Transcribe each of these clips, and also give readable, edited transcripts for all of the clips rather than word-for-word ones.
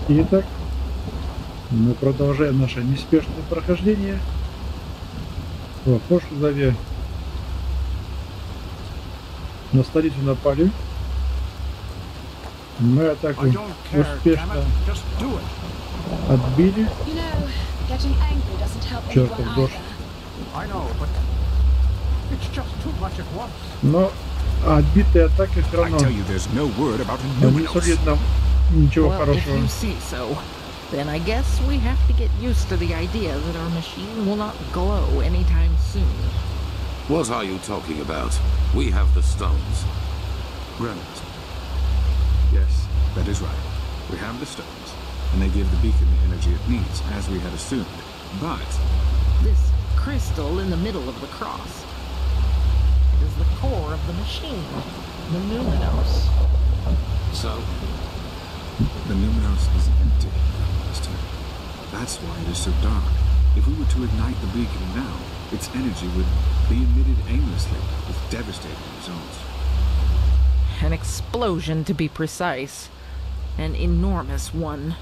Итак, мы продолжаем наше неспешное прохождение. В прошлой главе на столицу напали. Мы атаку успешно отбили. Чертов дождь. Но отбитые атаки все равно не сулит нам ничего хорошего. Then I guess we have to get used to the idea that our machine will not glow anytime soon. What are you talking about? We have the stones. Right. Yes, that is right. We have the stones, and they give the beacon the energy it needs, as we had assumed. But this crystal in the middle of the cross, it is the core of the machine, the numinos. So? The numinos is empty. That's why it is so dark. If we were to ignite the beacon now, its energy would be emitted aimlessly, with devastating results. An explosion, to be precise. An enormous one.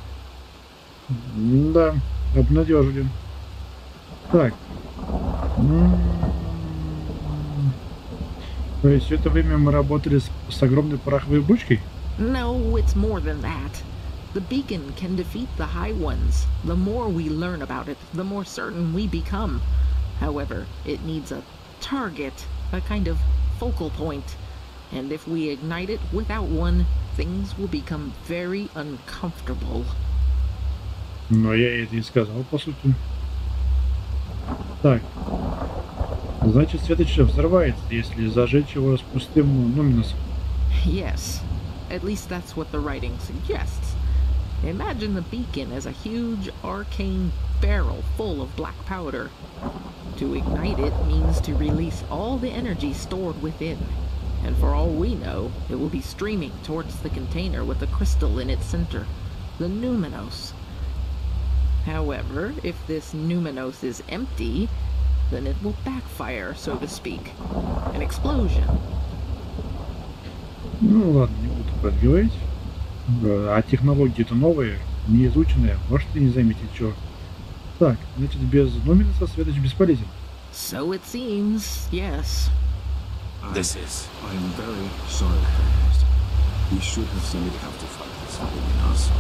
Да, обнадежили. Так. То есть все это время мы работали с огромной пороховой бочкой? No, it's more than that. The beacon can defeat the High Ones. The more we learn about it, the more certain we become. However, it needs a target, a kind of focal point. And if we ignite it without one, things will become very uncomfortable. Но я это и сказал, по сути. Так. Значит, светоч взрывается, если зажечь его с пустым нуминосом. Yes. At least that's what the writing suggests. Imagine the beacon as a huge arcane barrel full of black powder. To ignite it means to release all the energy stored within. And for all we know, it will be streaming towards the container with the crystal in its center, the numinos. However, if this numinos is empty, then it will backfire, so to speak. An explosion. Ну ладно, не буду подговорить. А технологии-то новые, не изученные. Может и не заметить, что. Так, значит, без нуминоса светоч бесполезен. So it seems, yes. This is. I am very sorry for this. We should have seen it have to fight this numinos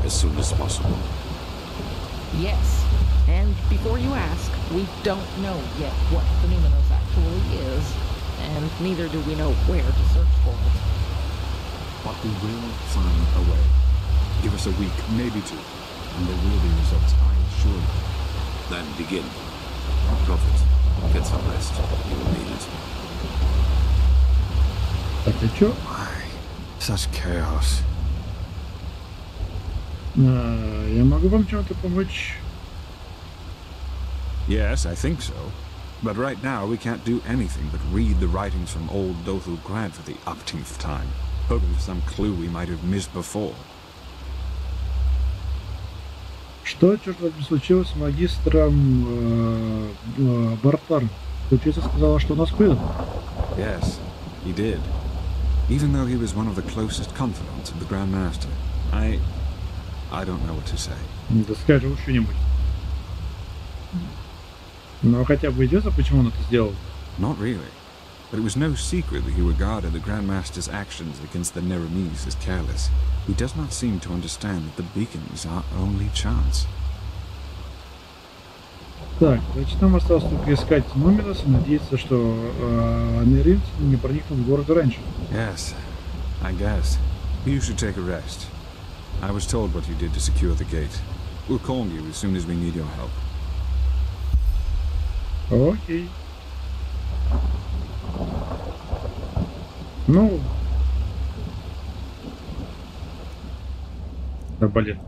As soon as possible. Yes. And before you ask, we don't know yet what the numinos actually is. And neither do we know where to search for it. But we will find a way. Give us a week, maybe two, and there will be results, I assure you. Then begin. Prophet, get some rest. You will need it. Так, а чё? Why? Such chaos. Я могу вам чем-то помочь? Yes, I think so. But right now we can't do anything but read the writings from old Dothul Grad for the umpteenth time, hoping for some clue we might have missed before. Что, черт возьми, случилось с магистром Бартаром? Столица сказала, что нас предал. Yes, he did. Even though he was one of the closest confidants of the Grand Master, I don't know what to say. Да скажем что-нибудь. Но хотя бы известно, почему он это сделал? Not really. But it was no secret that he regarded the Grand Master's actions against the Neremes as careless. He does not seem to understand that the beacon is our only chance. Так, значит, нам осталось только искать Нуминос и надеяться, что Неремцы не проникнут в город раньше. Yes, I guess. You should take a rest. I was told what you did to secure the gate. We'll call you as soon as we need your help. Окей. Ну... Да, блин.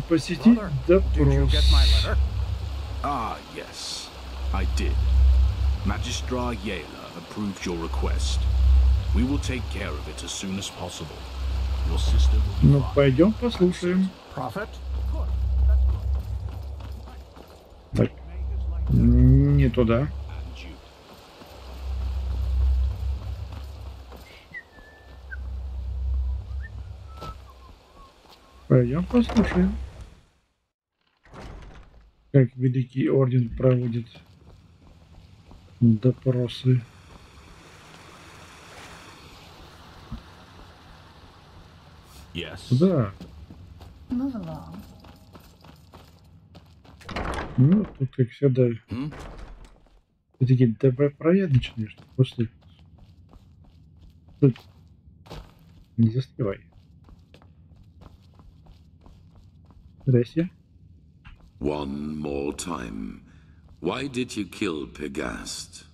Посетить допрос. Ah, yes, I did. Magistra Yela approved your request. We will take care of it as soon as possible. Your sister will be Ну, fine. пойдем послушаем. Prophet? Так, не туда. And you. Пойдем послушаем, как Великий Орден проводит допросы. Yes. Да. Move along. Ну, тут, как всегда, такие добропорядочные, что после... Тут не застревай. Здрасте. One more time. Why did you kill Pegast?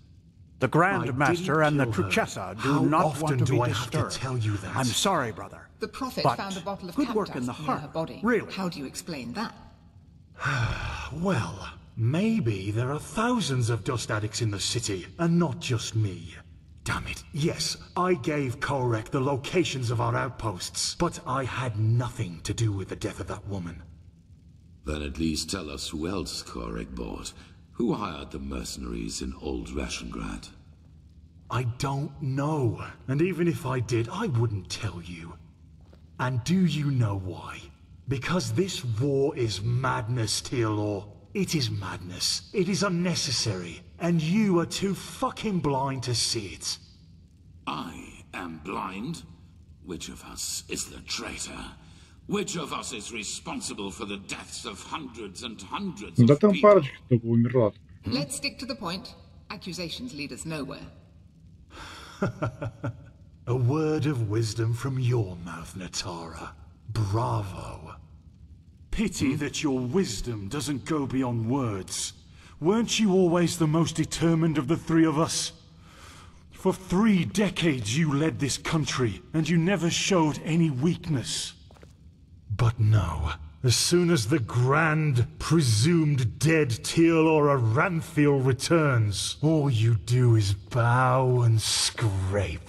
The Grand Master and the Truchessa do not want to be I have to disturbed. tell you that? I'm sorry, brother. The Prophet But found a bottle of good work in Captas the near her heart. body. Really? How do you explain that? Well, maybe there are thousands of dust addicts in the city, and not just me. Damn it. Yes, I gave Korek the locations of our outposts, but I had nothing to do with the death of that woman. Then at least tell us who else Korek bought. Who hired the mercenaries in Old Rashengrad? I don't know, and even if I did, I wouldn't tell you. And do you know why? Because this war is madness, Tealor. It is madness. It is unnecessary, and you are too fucking blind to see it. I am blind? Which of us is the traitor? Which of us is responsible for the deaths of hundreds and hundreds Да of там people? парочка только умерла. Let's stick to the point. Accusations lead us nowhere. A word of wisdom from your mouth, Natara. Bravo. Pity that your wisdom doesn't go beyond words. Weren't you always the most determined of the three of us? For 3 decades you led this country, and you never showed any weakness. But no. As soon as the grand, presumed dead Tealor Aranthiel returns, all you do is bow and scrape.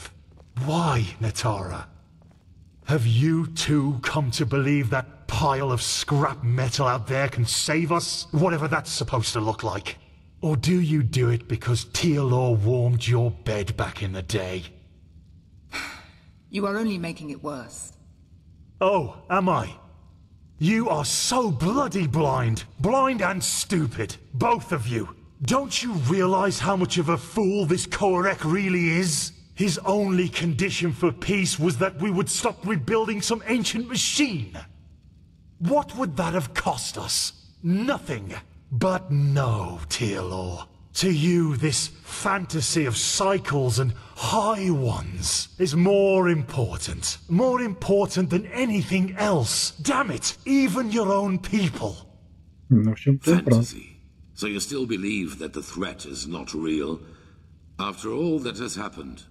Why, Natara? Have you too come to believe that pile of scrap metal out there can save us? Whatever that's supposed to look like. Or do you do it because Tealor warmed your bed back in the day? You are only making it worse. Oh, am I? You are so bloody blind. Blind and stupid. Both of you. Don't you realize how much of a fool this Korek really is? His only condition for peace was that we would stop rebuilding some ancient machine. What would that have cost us? Nothing. But no, Tealor. To you, this fantasy of cycles and high ones is more important. More important than anything else. Damn it, even your own people. Ну, в общем, ты прав. Fantasy. So you still believe that the threat is not real? After all that has happened?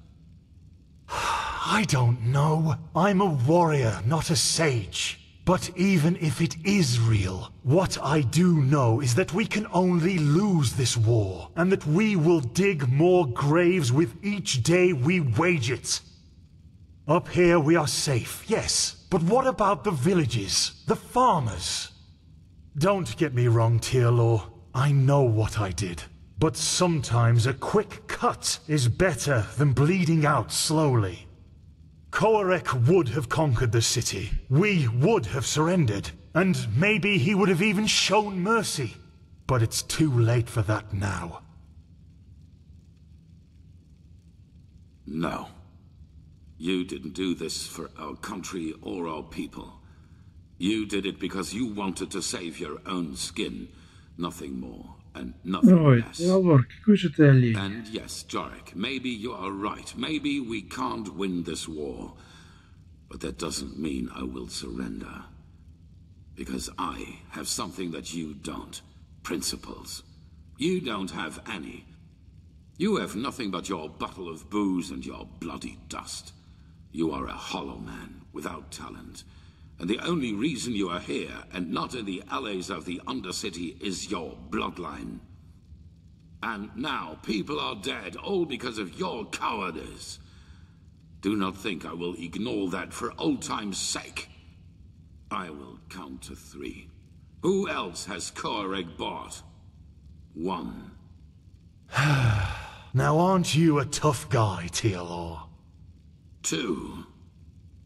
I don't know. I'm a warrior, not a sage. But even if it is real, what I do know is that we can only lose this war, and that we will dig more graves with each day we wage it. Up here we are safe, yes, but what about the villages, the farmers? Don't get me wrong, Tealor. I know what I did. But sometimes a quick cut is better than bleeding out slowly. Korek would have conquered the city. We would have surrendered. And maybe he would have even shown mercy. But it's too late for that now. No. You didn't do this for our country or our people. You did it because you wanted to save your own skin. Nothing more and nothing Ой, less. Теалор, какой же ты олень. And yes, Jorik, maybe you are right. Maybe we can't win this war. But that doesn't mean I will surrender. Because I have something that you don't. Principles. You don't have any. You have nothing but your bottle of booze and your bloody dust. You are a hollow man without talent. And the only reason you are here and not in the alleys of the Undercity is your bloodline. And now people are dead, all because of your cowardice. Do not think I will ignore that for old time's sake. I will count to 3. Who else has Korek bought? 1. Now aren't you a tough guy, Tealor? 2.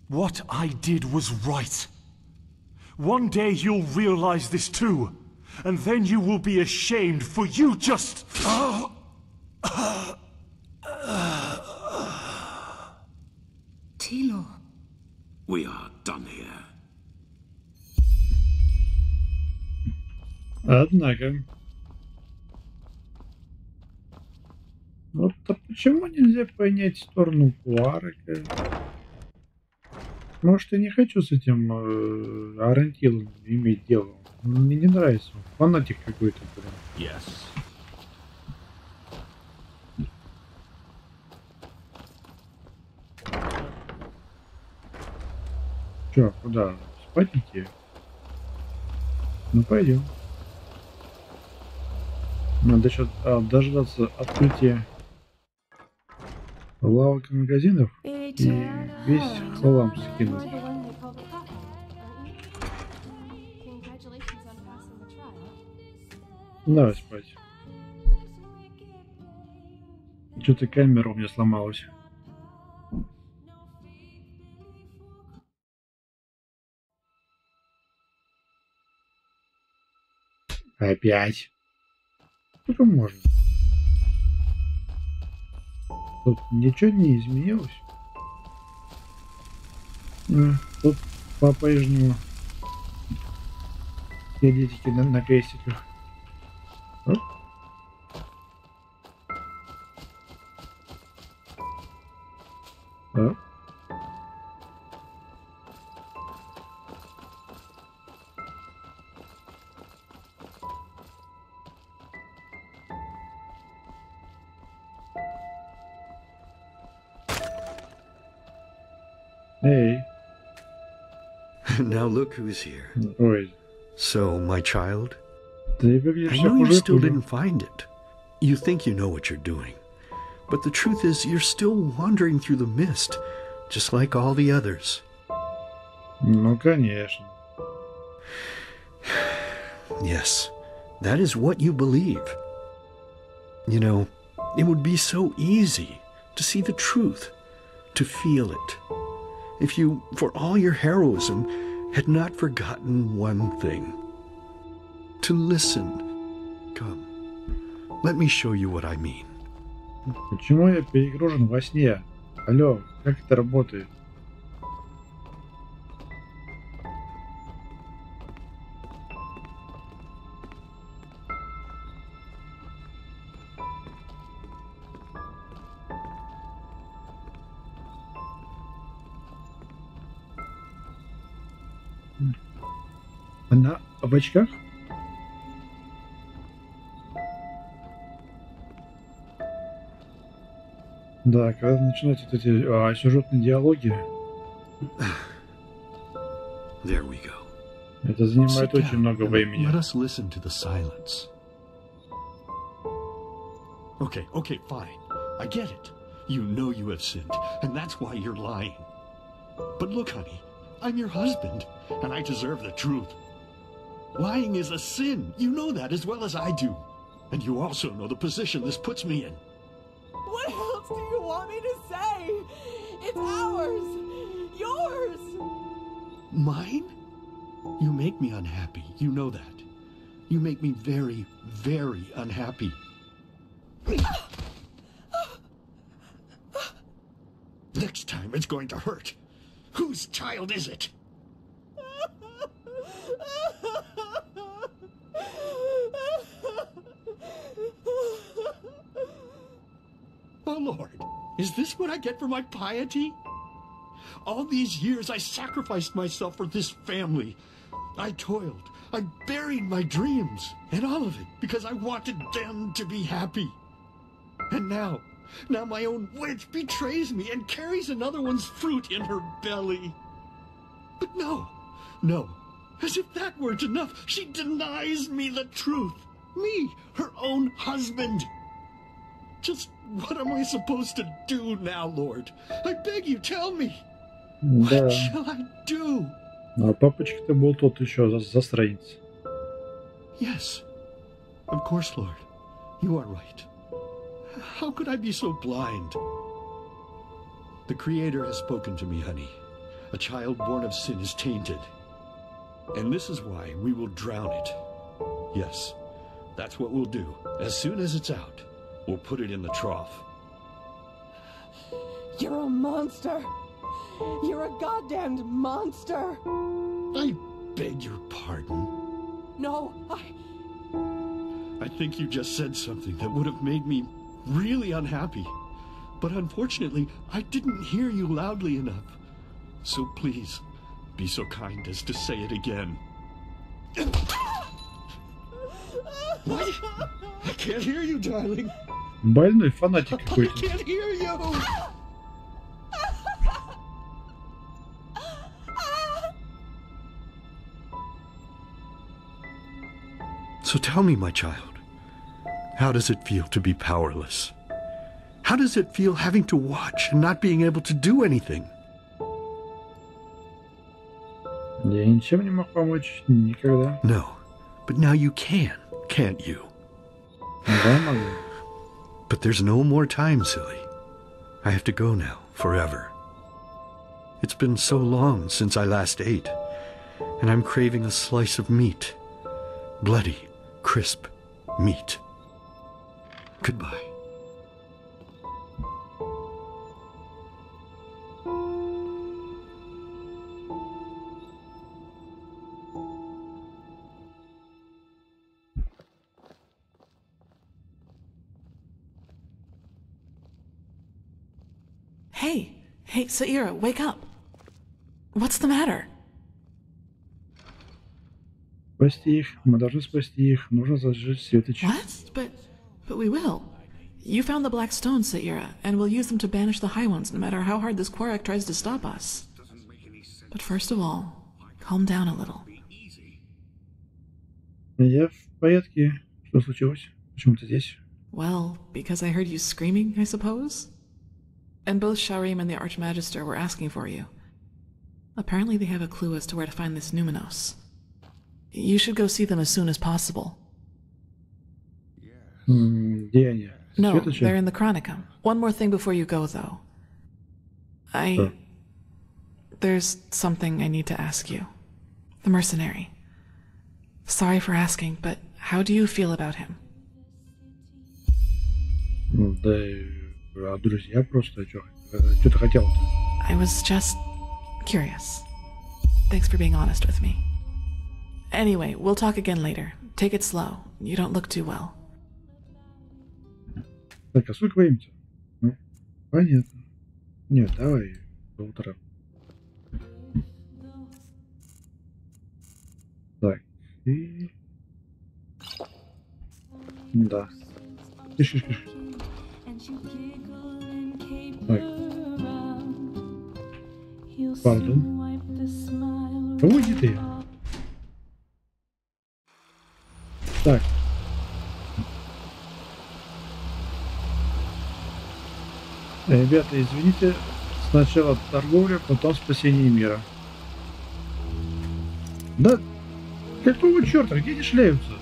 What I did was right. One day you'll realize this too. And then you will be ashamed, for you just... Tilo. We are done here. Однако. Вот а почему нельзя понять сторону Куарика? Может, я не хочу с этим Арантилом иметь дело. Мне не нравится. Фанатик какой-то. Yes. Чё, куда? Спать идти? Ну пойдем. Надо еще дождаться открытия лавок и магазинов и весь хлам скинуть. Давай спать. Что-то камера у меня сломалась. Опять. Сколько можно? Тут ничего не изменилось. Тут по-прежнему едетики на крестиках. Оп. Оп. Hey. Now look who's here. Ой. So, my child? Ты выглядишь I know you хуже, still хуже. didn't find it. You think you know what you're doing. But the truth is, you're still wandering through the mist, just like all the others. Ну, конечно. Yes, that is what you believe. You know, it would be so easy to see the truth, to feel it, if you, for all your heroism, had not forgotten one thing. To listen. Come, let me show you what I mean. Почему я перегружен во сне? Алло, как это работает? Она в очках? Да, когда начинаются вот эти сюжетные диалоги, There we go. это занимает Sit очень down много and времени. let us listen to the silence. Okay, okay, fine. I get it. You know you have sinned, and that's why you're lying. But look, honey, I'm your husband, and I deserve the truth. Lying is a sin. You know that as well as I do. And you also know the position this puts me in. What else do you want me to say? It's ours. Yours. Mine? You make me unhappy. You know that. You make me very, very unhappy. Next time it's going to hurt. Whose child is it? Oh, Lord, is this what I get for my piety? All these years I sacrificed myself for this family. I toiled, I buried my dreams, and all of it because I wanted them to be happy. And now my own witch betrays me and carries another one's fruit in her belly. But no, as if that weren't enough, she denies me the truth. Me, her own husband. Just what am I supposed to do now, Lord? I beg you, tell me. What shall I do? А папочка-то был тот еще засранец. Yes, of course, Lord. You are right. How could I be so blind? The Creator has spoken to me, honey. A child born of sin is tainted. And this is why we will drown it. Yes, that's what we'll do. As soon as it's out, we'll put it in the trough. You're a monster. You're a goddamned monster. I beg your pardon. No, I think you just said something that would have made me really unhappy. But unfortunately, I didn't hear you loudly enough. So please, be so kind as to say it again. What? I can't hear you, darling. Больной фанатик какой-то. I can't hear you. So tell me, my child, how does it feel to be powerless? How does it feel having to watch and not being able to do anything? Я ничем не мог помочь, никогда. No, but now you can, can't you? Да, могу. But there's no more time, silly. I have to go now, forever. It's been so long since I last ate, and I'm craving a slice of meat. Bloody, crisp meat. Goodbye. Hey, Sha'Rima, wake up. What's the matter? Спасти их. Мы должны спасти их. Нужно зажечь светоч. What? But we will. You found the black stones, Sha'Rima, and we'll use them to banish the high ones, no matter how hard this Korak tries to stop us. But first of all, calm down a little. Я в порядке. Что случилось? Почему ты здесь? Well, because I heard you screaming, I suppose? And both Sha'Rim and the Archmagister were asking for you. Apparently they have a clue as to where to find this Numenos. You should go see them as soon as possible. Где они? No, they're in the Chronicum. One more thing before you go, though. There's something I need to ask you. The mercenary. Sorry for asking, but how do you feel about him? Да, друзья просто. Что ты хотел-то? I was just curious. Thanks for being honest with me. Anyway, we'll talk again later. Take it slow. You don't look too well. Так, а сколько времени-то? Ну, понятно. Нет, давай до утра. Так, и... Да. Тише. Так. Пардон. Уйди ты. Так. Ребята, извините. Сначала торговля, потом спасение мира. Да какого черта? Где они шляются?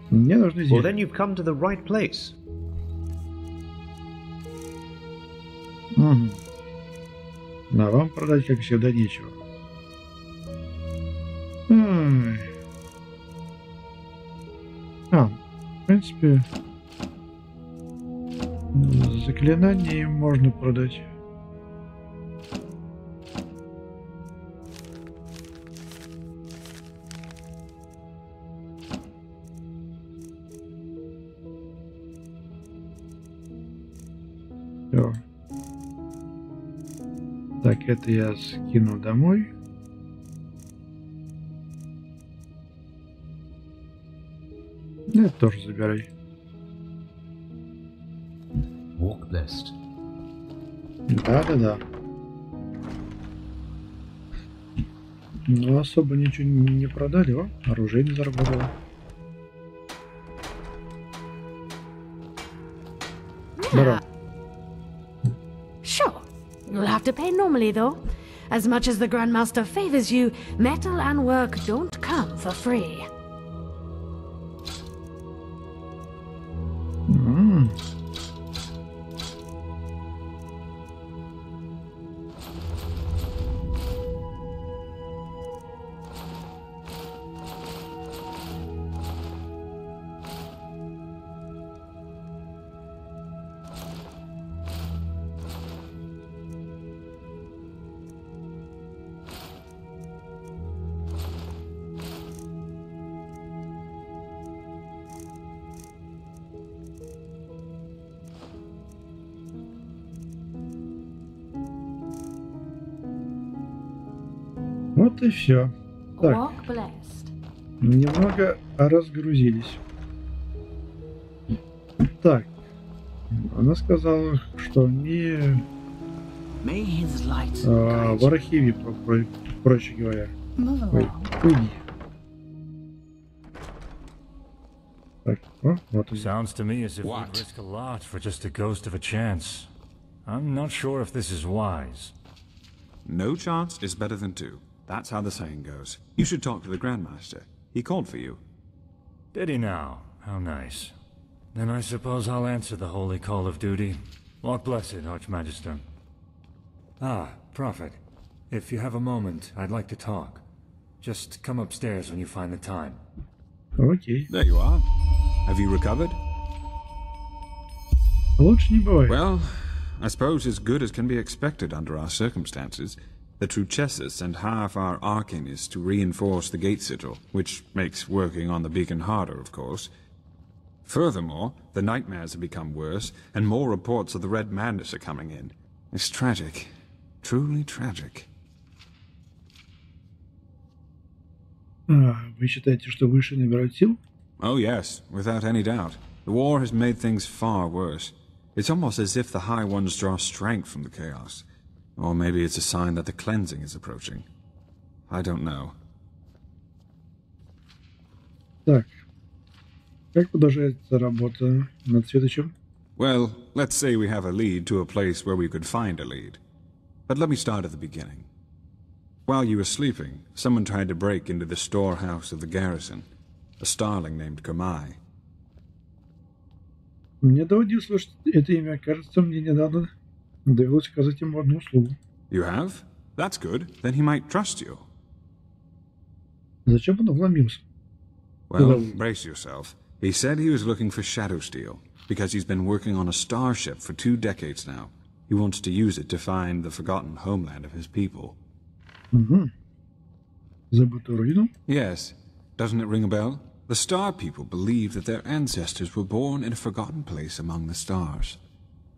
Мне нужны зелья. Well, then you've come to the right place. Угу. А вам продать, как всегда, нечего. В принципе, заклинание можно продать. Все. Так, это я скину домой. Это тоже забирай. Walk blessed. Да. Ну, особо ничего не продали, о, оружие не заработало. Здорово. Sure. You'll have to pay normally, though. As much as the Grandmaster favors you, metal and work don't come for free. Вот и все. Так, Walk blessed. немного разгрузились. Так, она сказала, что они в архиве, проще говоря. Ой, уйди. Так, вот он. Sounds to me as if we'd risk a lot for just a ghost of a chance. I'm not sure if this is wise. No chance is better than two. That's how the saying goes. You should talk to the Grandmaster. He called for you. Did he now? How nice. Then I suppose I'll answer the holy call of duty. Walk blessed, Archmagister. Ah, Prophet. If you have a moment, I'd like to talk. Just come upstairs when you find the time. Okay. There you are. Have you recovered? Лучше не бывает. Well, I suppose as good as can be expected under our circumstances. The Truchessus sent half our arcanists to reinforce the gate sigil, which makes working on the beacon harder, of course. Furthermore, the nightmares have become worse, and more reports of the Red Madness are coming in. It's tragic. Truly tragic. Вы считаете, что выше набирают сил? Oh yes, without any doubt. The war has made things far worse. It's almost as if the High Ones draw strength from the chaos. Or maybe it's a sign that the cleansing is approaching. I don't know. Так. Как продолжается работа над Светочем? Well, let's say we have a lead to a place where we could find a lead. But let me start at the beginning. While you were sleeping, someone tried to break into the storehouse of the garrison. A starling named Kamai. Мне доводилось слышать это имя. Кажется, мне недавно довелось сказать ему одну услугу. You have? That's good. Then he might trust you. Зачем он вломился? Well, brace yourself. He said he was looking for shadow steel, because he's been working on a starship for 2 decades now. He wants to use it to find the forgotten homeland of his people. Забытую родину? Yes. Doesn't it ring a bell? The Star People believe that their ancestors were born in a forgotten place among the stars.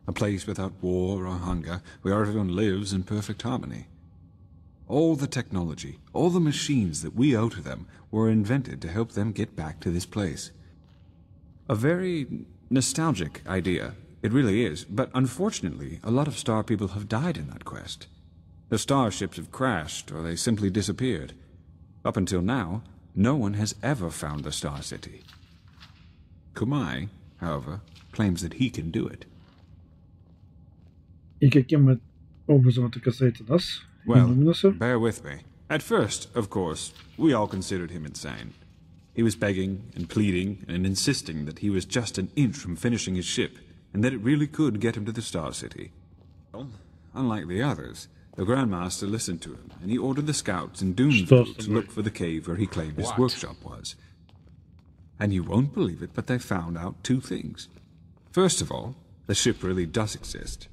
A place without war or hunger, where everyone lives in perfect harmony. All the technology, all the machines that we owe to them were invented to help them get back to this place. A very nostalgic idea. It really is, but unfortunately, a lot of Star People have died in that quest. Their starships have crashed, or they simply disappeared. Up until now, no one has ever found the Star City. Kumai, however, claims that he can do it. И каким образом это касается нас? Well, bear with me. At first, of course, we all considered him insane. He was begging and pleading and insisting that he was just an inch from finishing his ship, and that it really could get him to the Star City. Well, unlike the others, the Grandmaster listened to him, and he ordered the scouts in Doomsville to look for the cave where he claimed his workshop was. And you won't believe it, but they found out 2 things. First of all, the ship really does exist.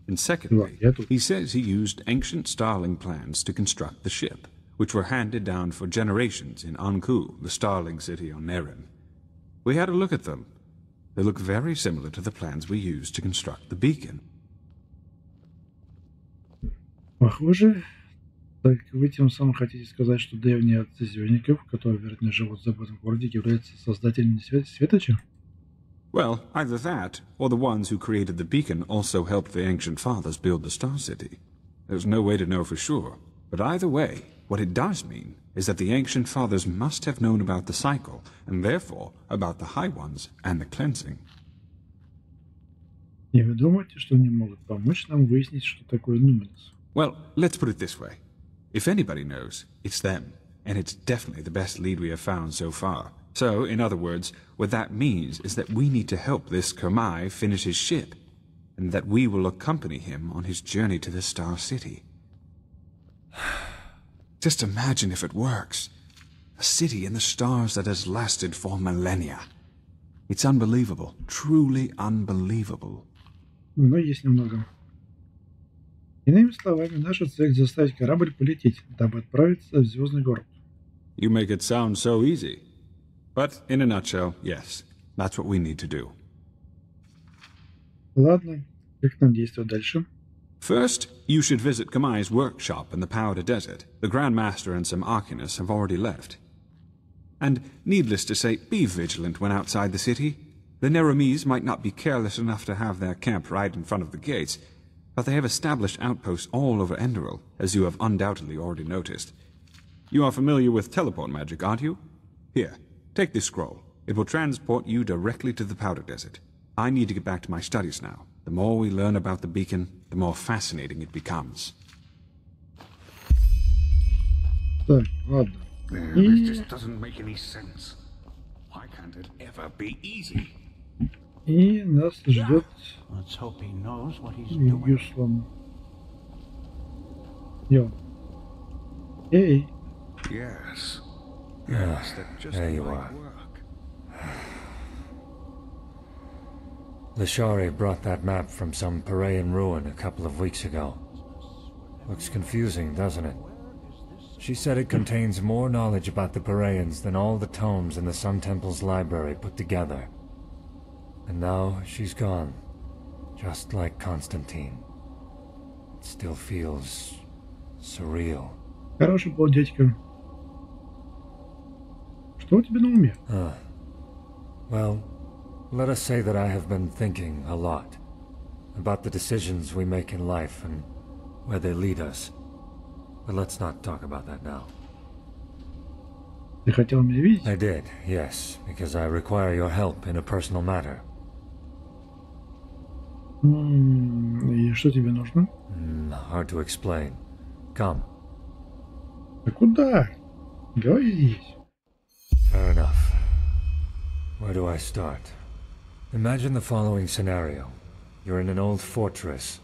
And secondly, he says he used ancient Starling plans to construct the ship, which were handed down for generations in Anku, the Starling city on Nerin. We had a look at them. They look very similar to the plans we used to construct the beacon. Похоже, так вы тем самым хотите сказать, что древние отцы звездников, которые, вероятно, живут в забытом городе, являются создателями Светоча? Well, either that, or the ones who created the beacon also helped the ancient fathers build the Star City. There's no way to know for sure, but either way, what it does mean is that the ancient fathers must have known about the cycle, and therefore about the High Ones and the cleansing. И вы думаете, что они могут помочь нам выяснить, что такое Numinous? Well, let's put it this way. If anybody knows, it's them, and it's definitely the best lead we have found so far. So, in other words, what that means is that we need to help this Kamai finish his ship, and that we will accompany him on his journey to the Star City. Just imagine if it works. A city in the stars that has lasted for millennia. It's unbelievable, truly unbelievable. Но есть немного. Иными словами, наша цель заставить корабль полететь, дабы отправиться в звездный город. You make it sound so easy. But, in a nutshell, yes, that's what we need to do. Ладно, как нам действовать дальше? First, you should visit Gamai's workshop in the Powder Desert. The Grand Master and some Arcanists have already left. And, needless to say, be vigilant when outside the city. The Neramis might not be careless enough to have their camp right in front of the gates, but they have established outposts all over Enderal, as you have undoubtedly already noticed. You are familiar with teleport magic, aren't you? Here, take this scroll. It will transport you directly to the Powder Desert. I need to get back to my studies now. The more we learn about the beacon, the more fascinating it becomes. Так, ладно. This just doesn't make any sense. Why can't it ever be easy? И нас ждет Let's hope he knows what he's doing. Юслан. Йо. Эй. Yes. Yes, that just there you might are. work. The Shari brought that map from some Parayan ruin a couple of weeks ago. Looks confusing, doesn't it? She said it contains more knowledge about the Parayans than all the tomes in the Sun Temple's library put together. And now she's gone, just like Constantine. It still feels surreal. Хороший был дядька. Что у тебя на уме? Well, let us say that I have been thinking a lot about the decisions we make in life and where they lead us. But let's not talk about that now. Ты хотел меня видеть? I did, yes, because I require your help in a personal matter. И что тебе нужно? Hard to explain. Come. А куда? Говори здесь. Fair enough. Where do I start? Imagine the following scenario. You're in an old fortress.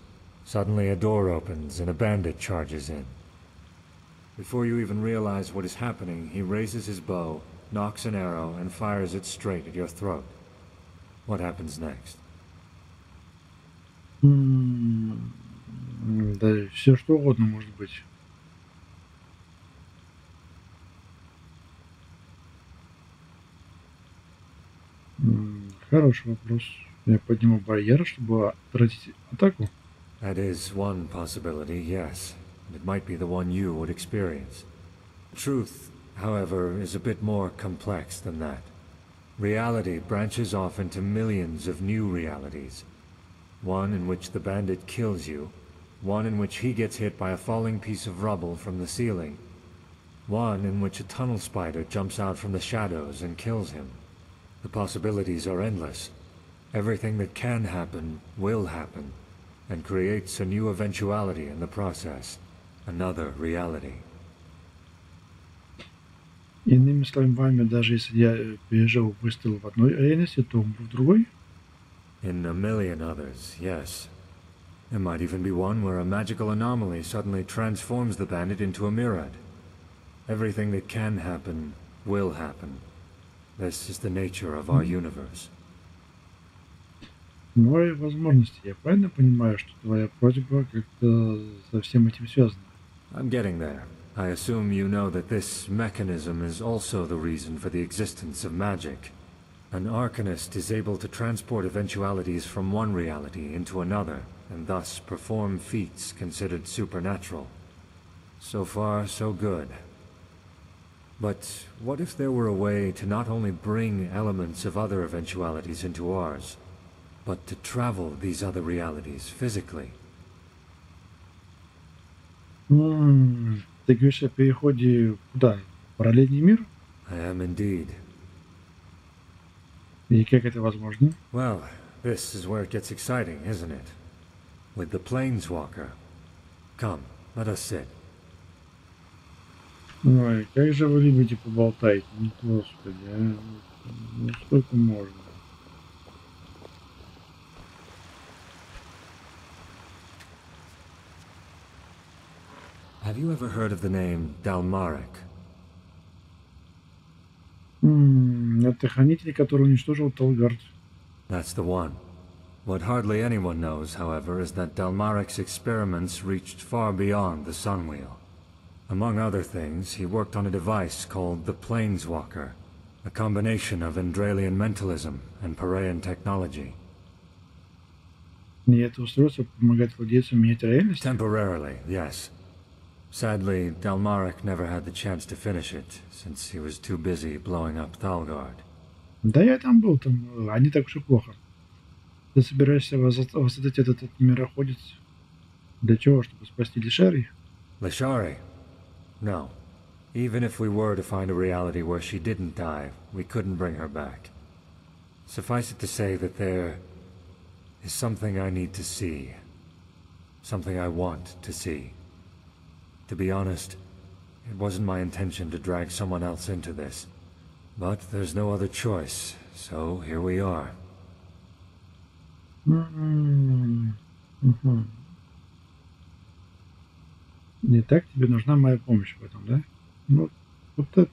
Suddenly a door opens and a bandit charges in. Before you even realize what is happening, he raises his bow, knocks an arrow, and fires it straight at your throat. What happens next? Да все что угодно может быть. Хороший вопрос. Я подниму барьер, чтобы отразить атаку. That is one possibility, yes. It might be the one you would experience. Truth, however, is a bit more complex than that. Reality branches off into millions of new realities. One in which the bandit kills you, one in which he gets hit by a falling piece of rubble from the ceiling, one in which a tunnel spider jumps out from the shadows and kills him. The possibilities are endless. Everything that can happen will happen, and creates a new eventuality in the process, another reality. Иными словами, даже если я пережил выстрел в одной реальности, то умру в другой? In a million others, yes. There might even be one where a magical anomaly suddenly transforms the bandit into a mirror. Everything that can happen will happen. This is the nature of our universe. Море возможностей. Я правильно понимаю, что твоя просьба как-то со всем этим связана? I'm getting there. I assume you know that this mechanism is also the reason for the existence of magic. An Arcanist is able to transport eventualities from one reality into another, and thus perform feats considered supernatural. So far, so good. But what if there were a way to not only bring elements of other eventualities into ours, but to travel these other realities physically? Ты говоришь о переходе куда? В параллельный мир? I am indeed. И как это возможно? Well, this is where it gets exciting, isn't it? With the Planeswalker. Come, let us sit. Ой, как же вы любите поболтать? Ну, господи, ну сколько можно? Have you ever heard of the name Dalmarek? Это хранитель, который уничтожил Талгард. That's the one. What hardly anyone knows, however, is that Dalmarek's experiments reached far beyond the Sunwheel. Among other things, he worked on a device called the Planeswalker, a combination of Endralian mentalism and Parayan technology. И это устройство помогает владельцам менять реальность? Temporarily, yes. Sadly, Dalmarek never had the chance to finish it, since he was too busy blowing up Talgard. Да я там был, там, а не так уж и плохо. Ты собираешься воссоздать этот мироходец? Для чего? Чтобы спасти Лишари? Lishari? No. Even if we were to find a reality where she didn't die, we couldn't bring her back. Suffice it to say that there is something I need to see. Something I want to see. To be honest, it wasn't my intention to drag someone else into this. But there's no other choice, so here we are. Итак, тебе нужна моя помощь в этом, да? Ну, вот это...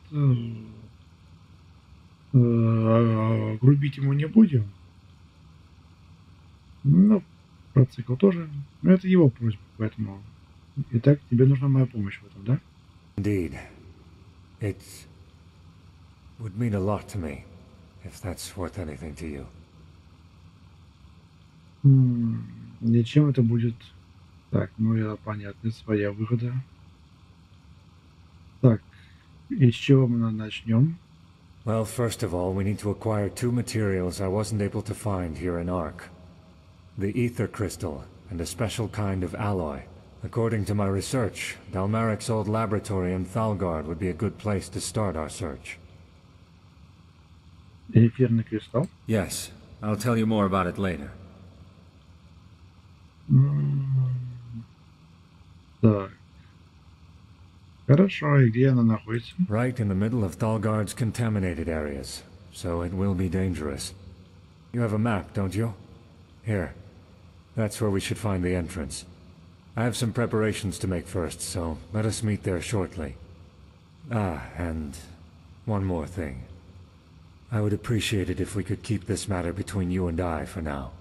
грубить ему не будем. Ну, про цикл тоже. Но это его просьба, поэтому... Итак, тебе нужна моя помощь в этом, да? Indeed. It would mean a lot to me, if that's worth anything to you. И чем это будет? Так, ну это понятно, своя выгода. Так, и с чего мы начнем? Well, first of all, we need to acquire two materials I wasn't able to find here in Ark. The ether crystal and a special kind of alloy. According to my research, Dalmarek's old laboratory in Thalgard would be a good place to start our search. Эфирный кристалл? Yes, I'll tell you more about it later. Так. Хорошо, и где она находится? Right in the middle of Thalgard's contaminated areas, so it will be dangerous. You have a map, don't you? Here. That's where we should find the entrance. I have some preparations to make first, so let us meet there shortly. Ah, and one more thing. I would appreciate it if we could keep this matter between you and I for now.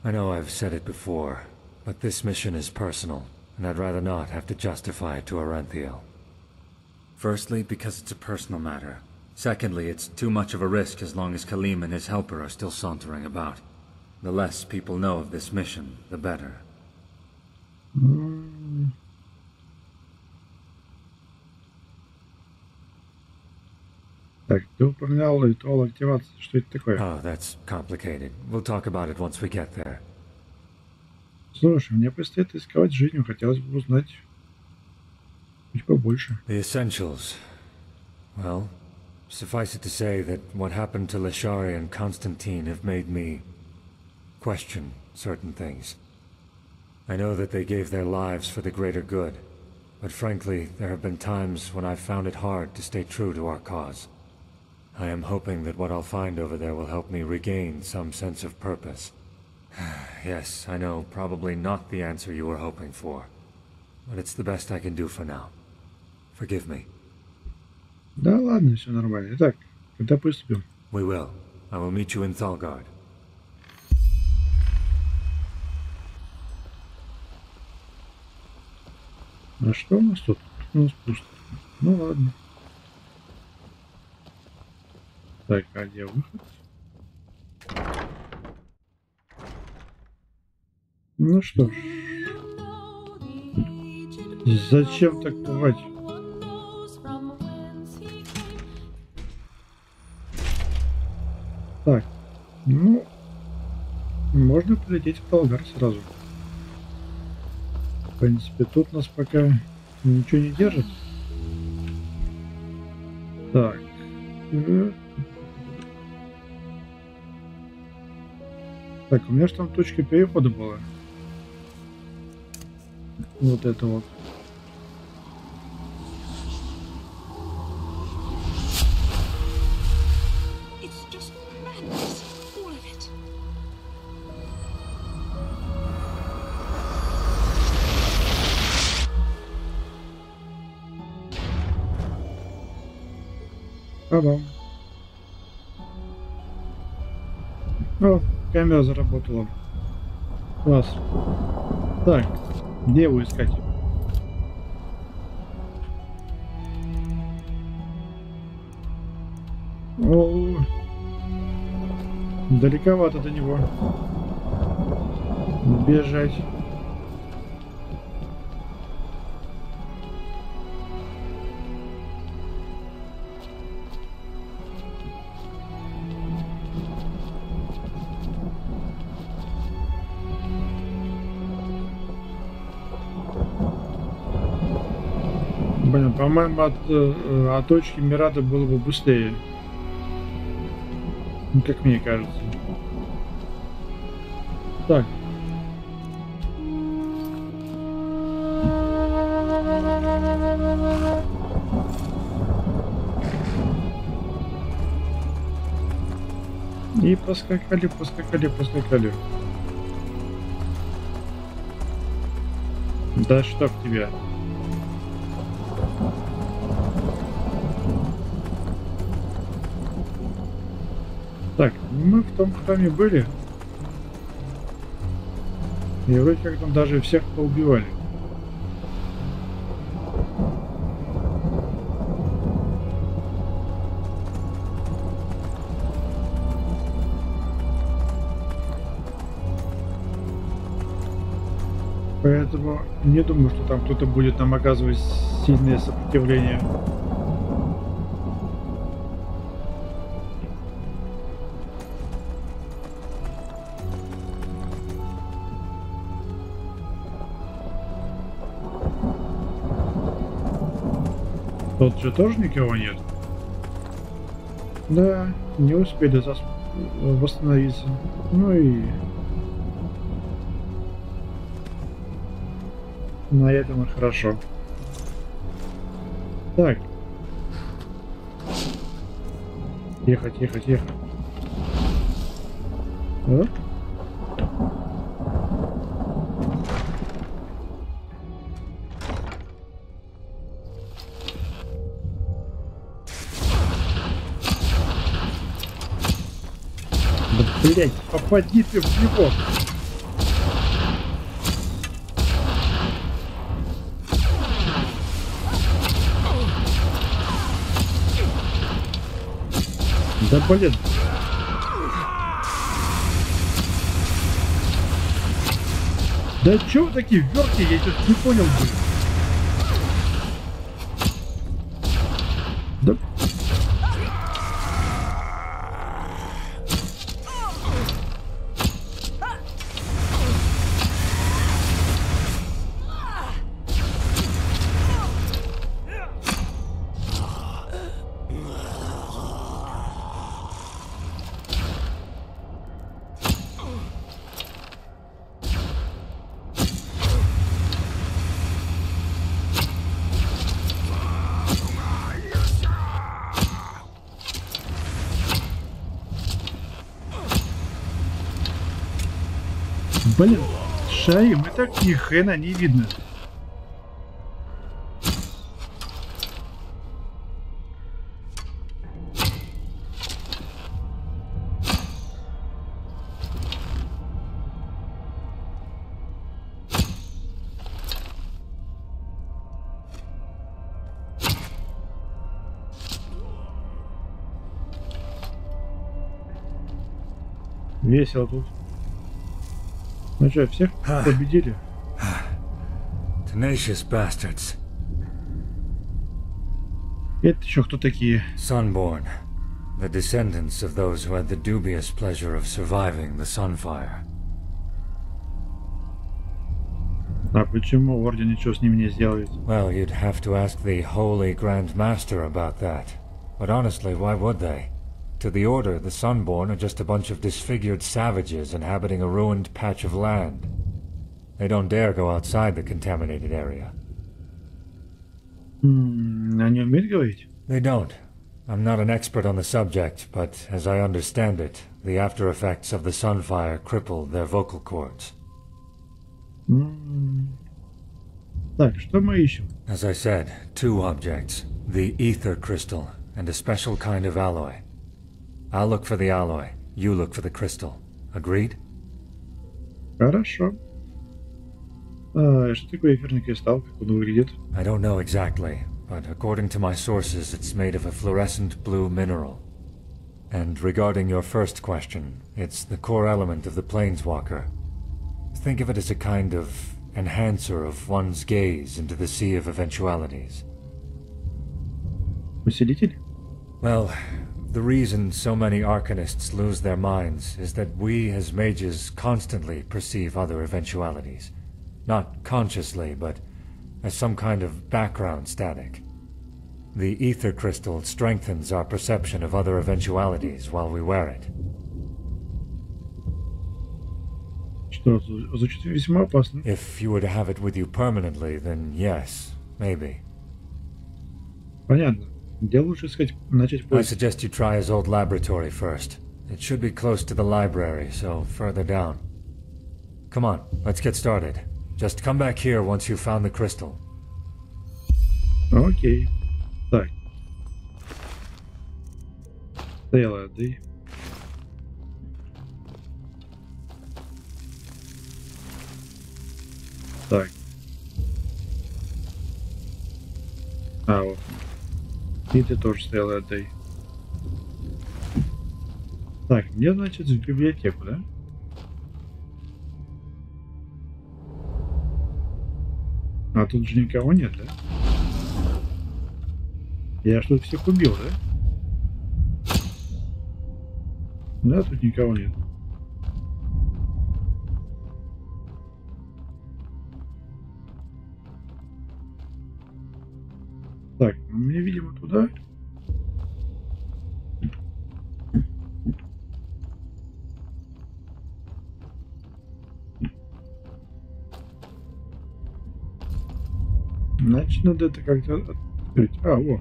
I know I've said it before, but this mission is personal, and I'd rather not have to justify it to Aranthiel. Firstly, because it's a personal matter. Secondly, it's too much of a risk as long as Khalim and his helper are still sauntering about. The less people know of this mission, the better. Так, ты упоминал ритуал активации. Что это такое? Oh, that's complicated. We'll talk about it once we get there. Слушай, мне предстоит рисковать жизнью. Хотелось бы узнать чуть побольше. The essentials. Well, suffice it to say that what happened to Lishari and Constantine have made me question certain things. I know that they gave their lives for the greater good, but frankly, there have been times when I've found it hard to stay true to our cause. I am hoping that what I'll find over there will help me regain some sense of purpose. Yes, I know, probably not the answer you were hoping for, but it's the best I can do for now. Forgive me. Да ладно, все нормально. Итак, когда приступим? We will. I will meet you in Thalgard. А что у нас тут? У нас пусто. Ну ладно. Так, а где выход? Ну что ж. Зачем так пугать? Так, ну, можно полететь в Талгард сразу. В принципе, тут нас пока ничего не держит. Так. Так, у меня же там точка перехода была. Вот это вот. Ба-бам. О, камера заработала. Класс. Так, где его искать? О, далековато до него. Бежать. Блин, по-моему, от точки Мирада было бы быстрее. Ну, как мне кажется. Так. И поскакали, поскакали, поскакали. Да чтоб тебя. Так, мы в том храме были. И вроде как там даже всех поубивали. Поэтому не думаю, что там кто-то будет нам оказывать сильное сопротивление. Тут же тоже никого нет? Да, не успели восстановиться. Ну и на этом и хорошо. Так. Тихо, тихо, тихо. А? Блять, попади ты в него! Да блин! Да чё вы такие вёрки, я тут не понял, блин! Да... Блин, Ша'Рим, и так ни хрена не видно. Весело тут. Ну что, всех победили? Tenacious bastards. Это еще кто такие? Sunborn. The descendants of those who had the dubious pleasure of surviving the Sunfire. А почему Орден ничего с ними не сделает? Well, you'd have to ask the Holy Grand Master about that. But honestly, why would they? To the Order, the Sunborn are just a bunch of disfigured savages inhabiting a ruined patch of land. They don't dare go outside the contaminated area. Они умеют говорить? They don't. I'm not an expert on the subject, but as I understand it, the after effects of the Sunfire crippled their vocal cords. Так, что мы ищем? As I said, two objects. The ether crystal and a special kind of alloy. I'll look for the alloy. You look for the crystal. Agreed? Хорошо. Что такое эфирный кристалл? Как он выглядит? I don't know exactly, but according to my sources, it's made of a fluorescent blue mineral. And regarding your first question, it's the core element of the Planeswalker. Think of it as a kind of enhancer of one's gaze into the sea of eventualities. Усилитель? Well, the reason so many arcanists lose their minds is that we as mages constantly perceive other eventualities. Not consciously, but as some kind of background static. The ether crystal strengthens our perception of other eventualities while we wear it. Что, звучит весьма опасно. If you were to have it with you permanently, then yes, maybe. Понятно. Где лучше начать I поиск? suggest you try his old laboratory first. It should be close to the library, so further down. Come on, let's get started. Just come back here once you've found the crystal. Окей. Так. Целая, да? Так. А, вот. И ты тоже стояла этой. Так, мне, значит, в библиотеку, да? А тут же никого нет, да? Я что-то всех убил, да? Да, тут никого нет. Так, мне, видимо, туда. Значит, надо это как-то открыть. А, во.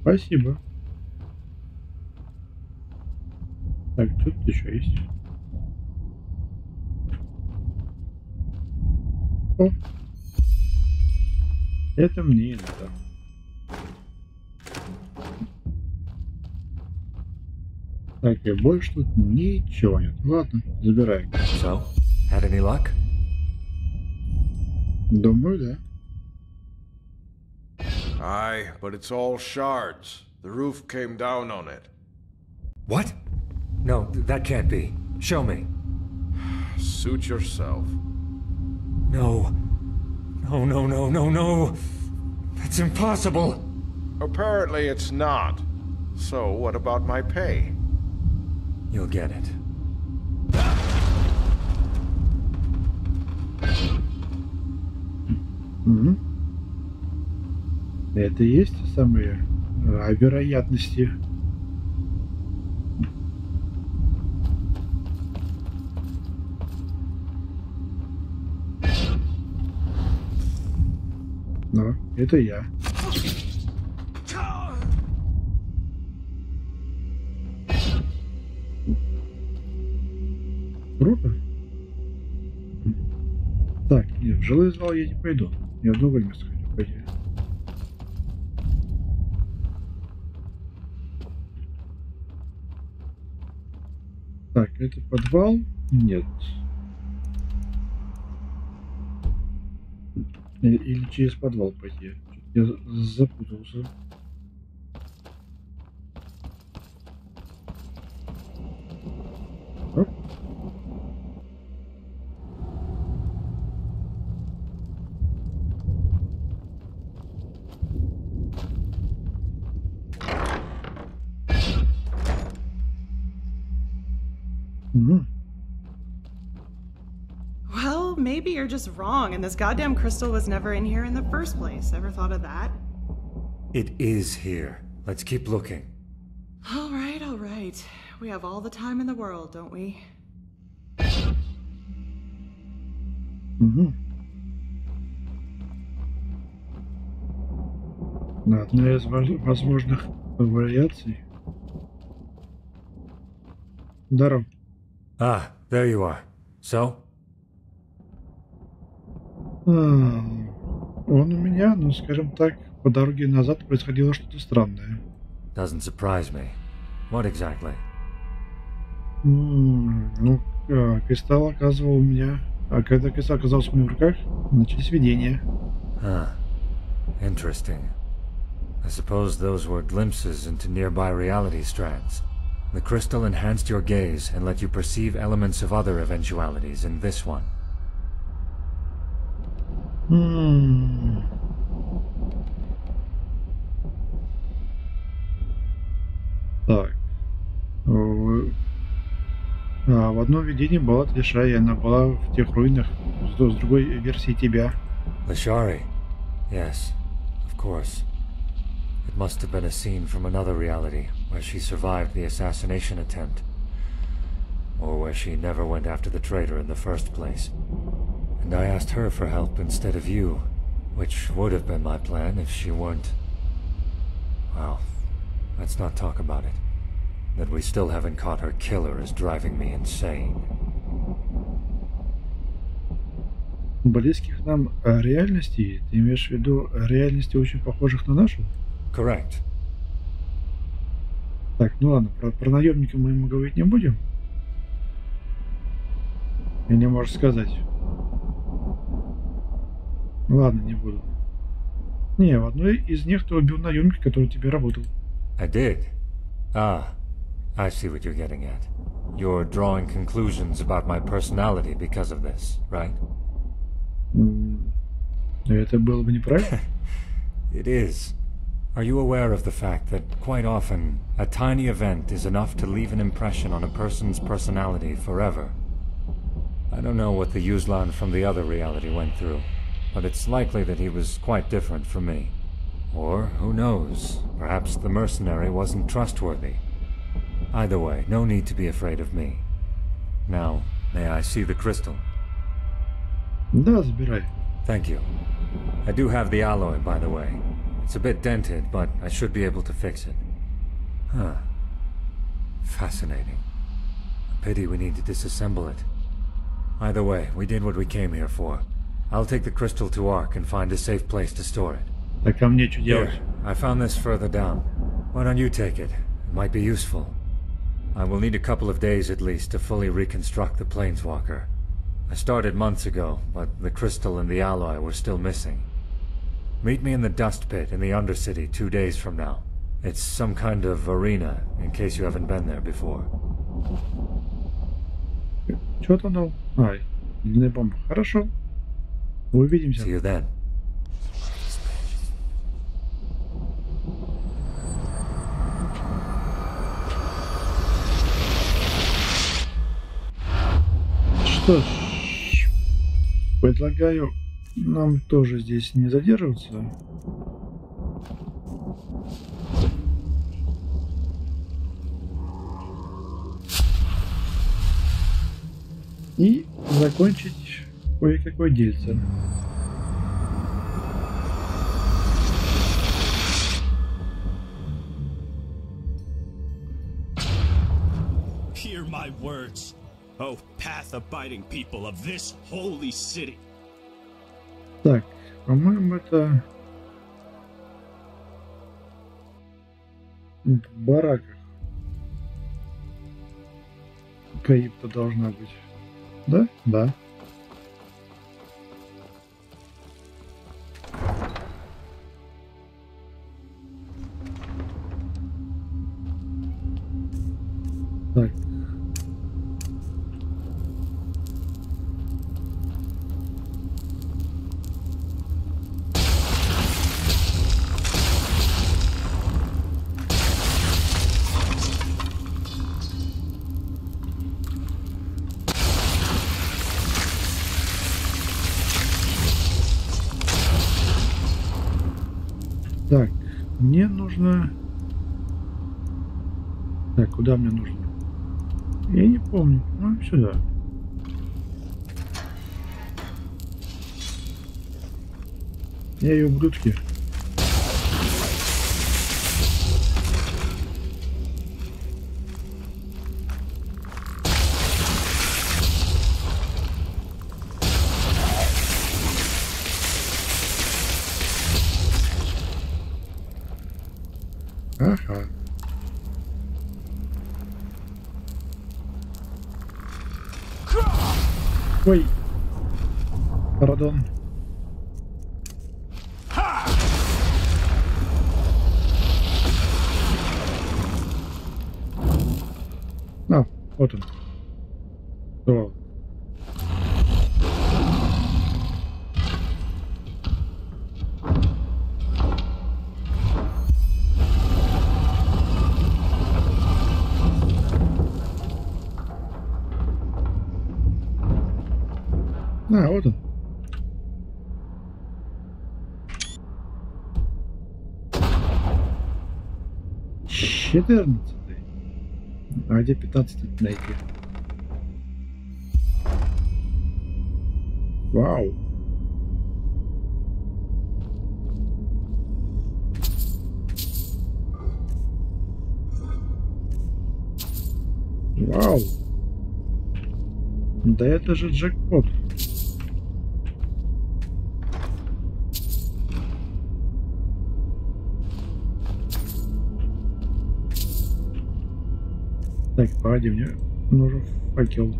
Спасибо. Так, тут еще есть. О. Это мне надо. Так, и больше тут ничего нет. Ладно, забираем. So, had any luck? Думаю, да. Aye, but it's all shards. The roof came down on it. What? No, that can't be. Show me. Suit yourself. No. No, no, no, no, no. That's impossible. Apparently it's not. So what about my pay? You'll get it. Угу. Это и есть те самые вероятности. Но это я. Круто. Так, нет, в жилой зал я не пойду. Я в другое место хочу пойти. Так, это подвал? Нет. Или через подвал пойти? Я запутался. Оп. Well, maybe you're just wrong and this goddamn crystal was never in here in the first place. Ever thought of that? It is here. Let's keep looking. All right, all right. We have all the time in the world, don't we? Угу. Одна из возможных вариаций. Здорово. Ah, there you are. So? Он у меня, ну, скажем так, по дороге назад происходило что-то странное. Doesn't surprise me. What exactly? Ну, кристалл оказывал у меня... А когда кристалл оказался у меня в руках, начались видения. Huh. Interesting. I suppose those were glimpses into nearby reality strands. The crystal enhanced your gaze and let you perceive elements of other eventualities in this one. Так. В одном видении была Триша, и она была в тех руинах с другой версией тебя. The Sha'Ri? Yes, of course. It must have been a scene from another reality, where she survived the assassination attempt. Or where she never went after the traitor in the first place. And I asked her for help instead of you, which would have been my plan if she weren't... Well, let's not talk about it. That we still haven't caught her killer is driving me insane. Близких нам реальностей? Ты имеешь в виду реальности, очень похожих на нашу? Correct. Так, ну ладно, про наемника мы ему говорить не будем. Или можешь сказать? Ладно, не буду. Не, в одной из них ты убил наемника, который тебе работал. I did? Ah, I see what you're getting at. You're drawing conclusions about my personality because of this, right? Это было бы неправильно. It is. Are you aware of the fact that quite often a tiny event is enough to leave an impression on a person's personality forever? I don't know what the Yuslан from the other reality went through, but it's likely that he was quite different from me. Or, who knows, perhaps the mercenary wasn't trustworthy. Either way, no need to be afraid of me. Now, may I see the crystal? Да, забирай. Thank you. I do have the alloy, by the way. It's a bit dented, but I should be able to fix it. Huh. Fascinating. A pity we need to disassemble it. Either way, we did what we came here for. I'll take the crystal to Ark and find a safe place to store it. Так, а мне что делать? Here, I found this further down. Why don't you take it? It might be useful. I will need a couple of days at least to fully reconstruct the Planeswalker. I started months ago, but the crystal and the alloy were still missing. Meet me in the dust pit in the Undercity 2 days from now. It's some kind of arena, in case you haven't been there before. Что там дал? Длинная бомба. Хорошо. Увидимся. See you then. Что ж, предлагаю нам тоже здесь не задерживаться. И закончить кое-какое дельце. Hear my words, O path-abiding people of this holy city. Так, по-моему, это в бараках. Крипта должна быть. Да? Да. Так. Так, мне нужно... Так, куда мне нужно? Я не помню. Ну, сюда. Я ее ублюдки. Ага. Ой. Пардон. Вот он. О. А, вот он. Четырнадцатый. А где 15 найти? Вау. Вау. Да это же джекпот. Так, погоди, мне нужен факел.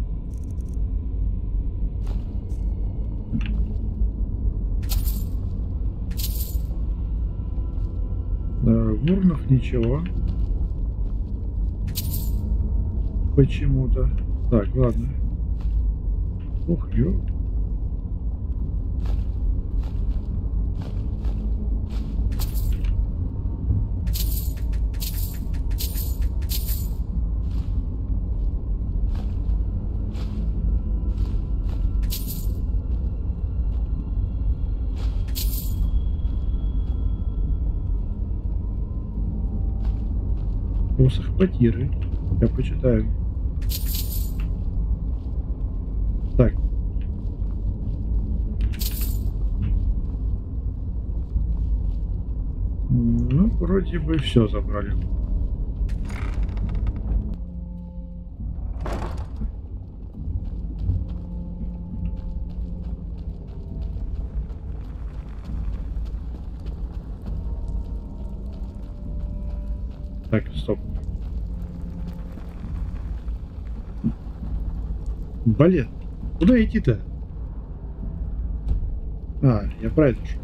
В урнах ничего. Почему-то. Так, ладно. Ух, ё. Посох Ватиры. Я почитаю. Так. Ну, вроде бы все забрали. Так, стоп. Блин, куда идти-то? А, я правильно шел.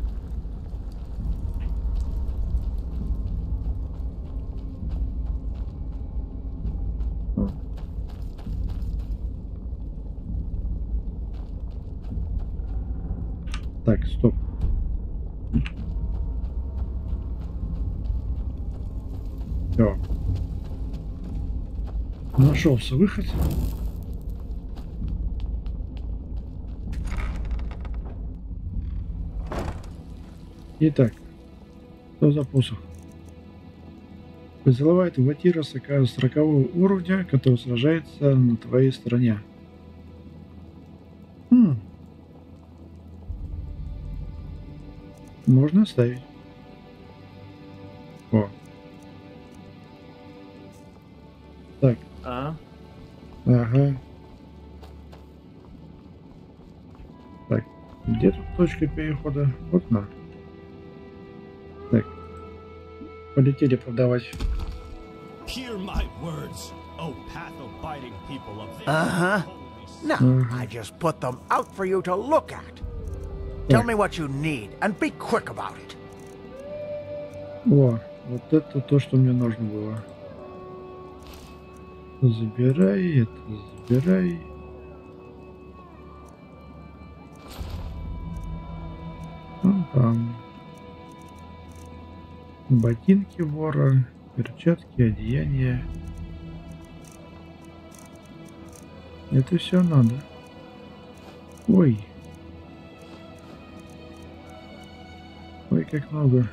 Так, стоп. Все. Нашелся выход. Итак, что за посох? Призывает Ватира с 40-го уровня, который сражается на твоей стороне. Можно оставить. О. Так. Ага. Так, где тут точка перехода? Вот на. Так. Полетели продавать. Uh-huh. No, I just put them out for you to look at. Tell me what you need, and be quick about it. О, вот это то, что мне нужно было. Забирай это, забирай. Там. Ботинки вора, перчатки, одеяния. Это все надо. Ой. Ой, как много.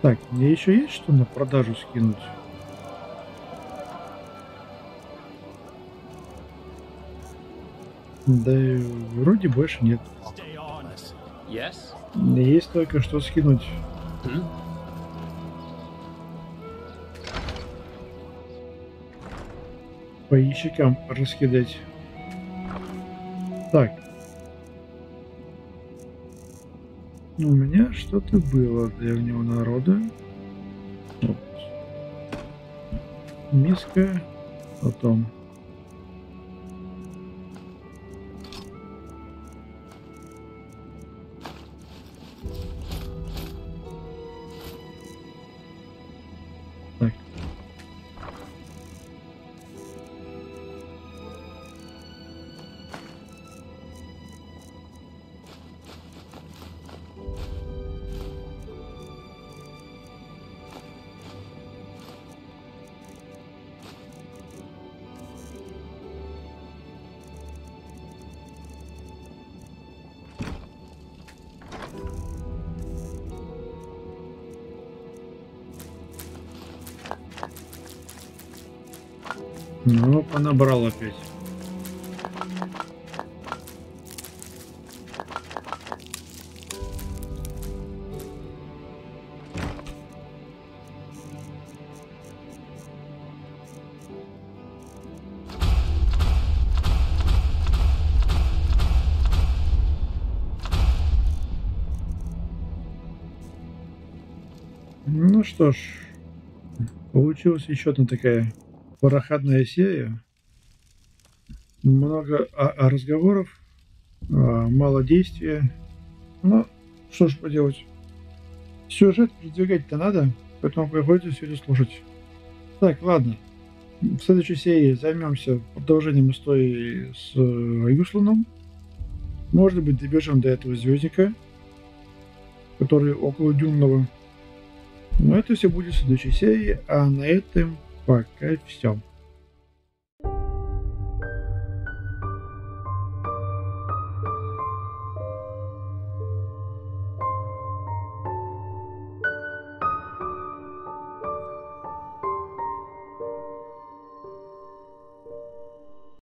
Так, мне еще есть что на продажу скинуть? Да вроде больше нет. Есть только что скинуть. По ящикам раскидать. Так. У меня что-то было от древнего народа. Вот. Миска. Потом. Ну, понабрал опять. Ну что ж, получилась еще одна такая проходная серия. Много разговоров, мало действия. Ну, что ж поделать. Сюжет продвигать-то надо, поэтому приходится все это слушать. Так, ладно. В следующей серии займемся продолжением истории с Юсланом. Может быть, добежим до этого звездника, который около Дюнного. Но это все будет в следующей серии, а на этом пока все.